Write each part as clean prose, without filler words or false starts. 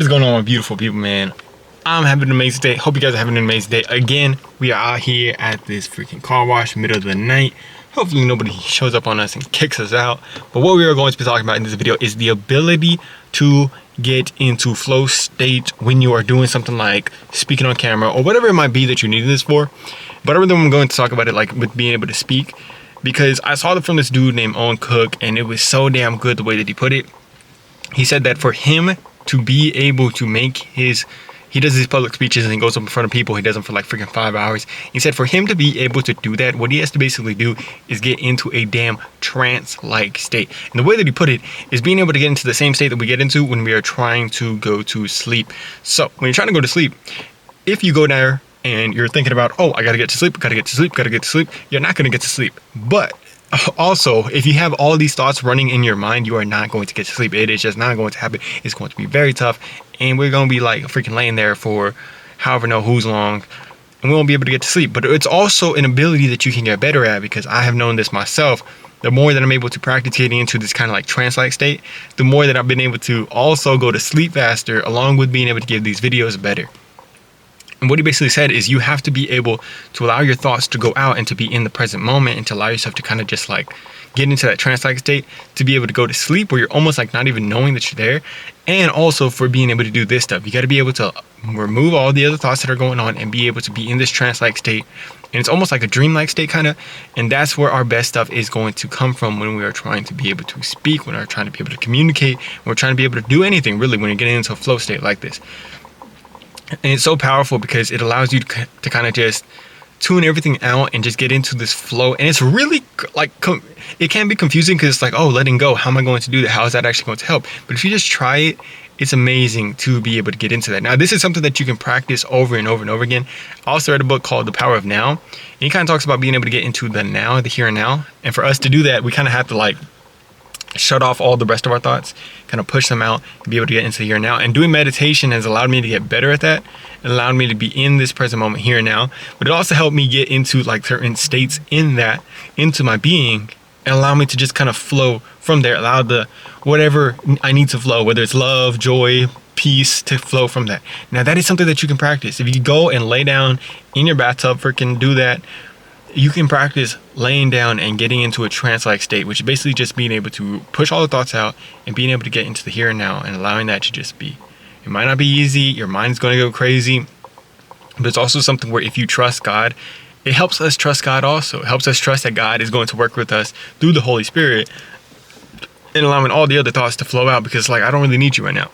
What's going on, my beautiful people, man? I'm having an amazing day. Hope you guys are having an amazing day. Again, we are out here at this freaking car wash, middle of the night. Hopefully nobody shows up on us and kicks us out. But what we are going to be talking about in this video is the ability to get into flow state when you are doing something like speaking on camera or whatever it might be that you need this for. But I really am going to talk about it like with being able to speak, because I saw it from this dude named Owen Cook, and it was so damn good the way that he put it. He said that for him to be able to make he does these public speeches and he goes up in front of people. He does them for like freaking 5 hours. He said for him to be able to do that, what he has to basically do is get into a damn trance-like state. And the way that he put it is being able to get into the same state that we get into when we are trying to go to sleep. So when you're trying to go to sleep, if you go there and you're thinking about, oh, I gotta get to sleep, gotta get to sleep, gotta get to sleep, you're not gonna get to sleep. But also, if you have all these thoughts running in your mind, you are not going to get to sleep. It is just not going to happen. It's going to be very tough, and we're going to be like freaking laying there for however know who's long, and we won't be able to get to sleep. But it's also an ability that you can get better at, because I have known this myself. The more that I'm able to practice getting into this kind of like trance-like state, the more that I've been able to also go to sleep faster, along with being able to give these videos better. And what he basically said is you have to be able to allow your thoughts to go out and to be in the present moment, and to allow yourself to kind of just like get into that trance-like state, to be able to go to sleep where you're almost like not even knowing that you're there. And also for being able to do this stuff, you got to be able to remove all the other thoughts that are going on and be able to be in this trance-like state. And it's almost like a dream-like state kind of. And that's where our best stuff is going to come from when we are trying to be able to speak, when we're trying to be able to communicate, when we're trying to be able to do anything really when you're getting into a flow state like this. And it's so powerful because it allows you to kind of just tune everything out and just get into this flow. And it's really like, it can be confusing because it's like, oh, letting go. How am I going to do that? How is that actually going to help? But if you just try it, it's amazing to be able to get into that. Now, this is something that you can practice over and over and over again. I also read a book called The Power of Now. And he kind of talks about being able to get into the now, the here and now. And for us to do that, we kind of have to like shut off all the rest of our thoughts, kind of push them out, and be able to get into the here and now. And doing meditation has allowed me to get better at that. It allowed me to be in this present moment here and now. But it also helped me get into like certain states in that, into my being, and allow me to just kind of flow from there. Allow the whatever I need to flow, whether it's love, joy, peace, to flow from that. Now that is something that you can practice. If you go and lay down in your bathtub, freaking do that. You can practice laying down and getting into a trance-like state, which is basically just being able to push all the thoughts out and being able to get into the here and now and allowing that to just be. It might not be easy. Your mind's going to go crazy, but it's also something where if you trust God, it helps us trust God also. It helps us trust that God is going to work with us through the Holy Spirit and allowing all the other thoughts to flow out, because like, I don't really need you right now.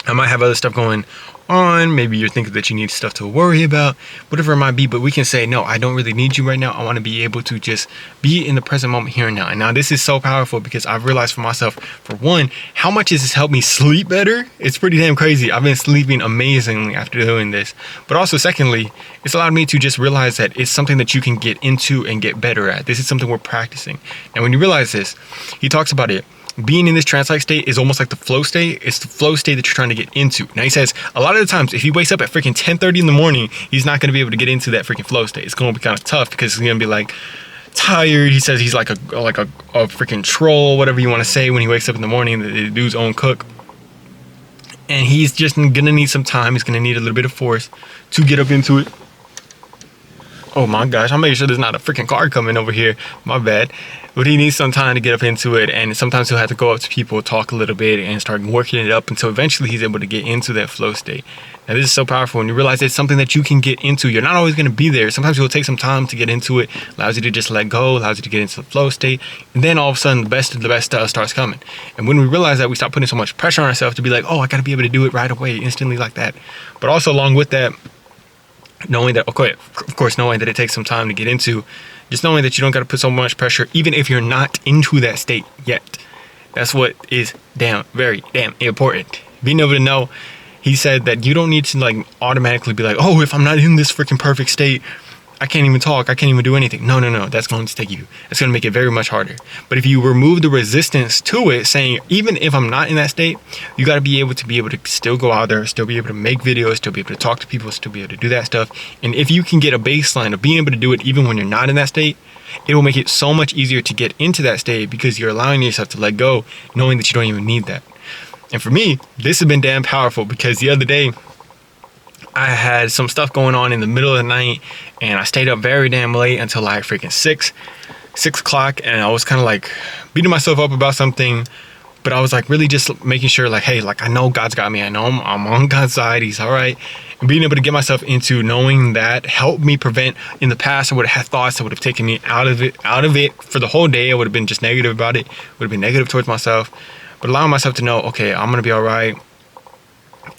I might have other stuff going on. Maybe you're thinking that you need stuff to worry about, whatever it might be, but we can say, no, I don't really need you right now. I want to be able to just be in the present moment here and now. And now this is so powerful because I've realized for myself, for one, how much has this helped me sleep better? It's pretty damn crazy. I've been sleeping amazingly after doing this. But also secondly, it's allowed me to just realize that it's something that you can get into and get better at. This is something we're practicing. And when you realize this, he talks about it. Being in this trance-like state is almost like the flow state. It's the flow state that you're trying to get into. Now he says a lot of the times if he wakes up at freaking 10:30 in the morning, he's not going to be able to get into that freaking flow state. It's going to be kind of tough because he's going to be like tired. He says he's like a freaking troll, whatever you want to say, when he wakes up in the morning. The dude's Owen Cook. And he's just going to need some time. He's going to need a little bit of force to get up into it. Oh my gosh, I'm making sure there's not a freaking car coming over here. My bad. But he needs some time to get up into it, and sometimes he'll have to go up to people, talk a little bit, and start working it up until eventually he's able to get into that flow state. Now this is so powerful when you realize it's something that you can get into. You're not always going to be there. Sometimes it will take some time to get into it. Allows you to just let go, allows you to get into the flow state, and then all of a sudden the best of the best stuff starts coming. And when we realize that, we stop putting so much pressure on ourselves to be like, oh, I got to be able to do it right away, instantly like that. But also along with that, knowing that, okay, of course, knowing that it takes some time to get into, just knowing that you don't got to put so much pressure, even if you're not into that state yet. That's what is very damn important. Being able to know, he said that you don't need to like automatically be like, oh, if I'm not in this freaking perfect state, I can't even talk, I can't even do anything. No, that's going to take you. It's going to make it very much harder. But if you remove the resistance to it, saying, even if I'm not in that state, you got to be able to still go out there, still be able to make videos, still be able to talk to people, still be able to do that stuff. And if you can get a baseline of being able to do it even when you're not in that state, it will make it so much easier to get into that state because you're allowing yourself to let go, knowing that you don't even need that. And for me, this has been damn powerful because the other day I had some stuff going on in the middle of the night and I stayed up very damn late until like freaking 6 o'clock, and I was kind of like beating myself up about something, but I was like really just making sure like, hey, like I know God's got me. I know I'm on God's side. He's all right. And being able to get myself into knowing that helped me prevent. In the past, I would have had thoughts that would have taken me out of it for the whole day. I would have been just negative about it. Would have been negative towards myself. But allowing myself to know, okay, I'm gonna be all right.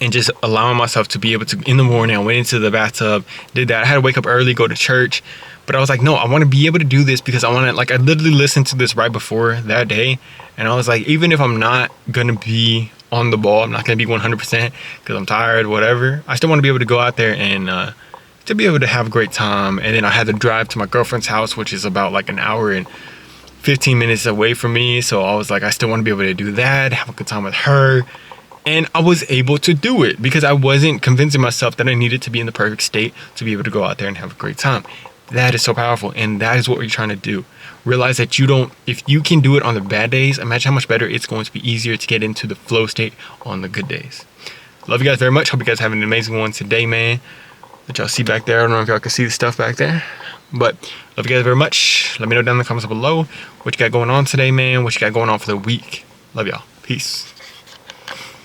And just allowing myself to be able to, in the morning, I went into the bathtub, did that. I had to wake up early, go to church. But I was like, no, I want to be able to do this because I want to, like, I literally listened to this right before that day. And I was like, even if I'm not going to be on the ball, I'm not going to be 100% because I'm tired, whatever. I still want to be able to go out there and to be able to have a great time. And then I had to drive to my girlfriend's house, which is about like an hour and 15 minutes away from me. So I was like, I still want to be able to do that, have a good time with her. And I was able to do it because I wasn't convincing myself that I needed to be in the perfect state to be able to go out there and have a great time. That is so powerful. And that is what we're trying to do. Realize that if you can do it on the bad days, imagine how much better it's going to be easier to get into the flow state on the good days. Love you guys very much. Hope you guys have an amazing one today, man. That y'all see back there. I don't know if y'all can see the stuff back there. But love you guys very much. Let me know down in the comments below what you got going on today, man. What you got going on for the week. Love y'all. Peace.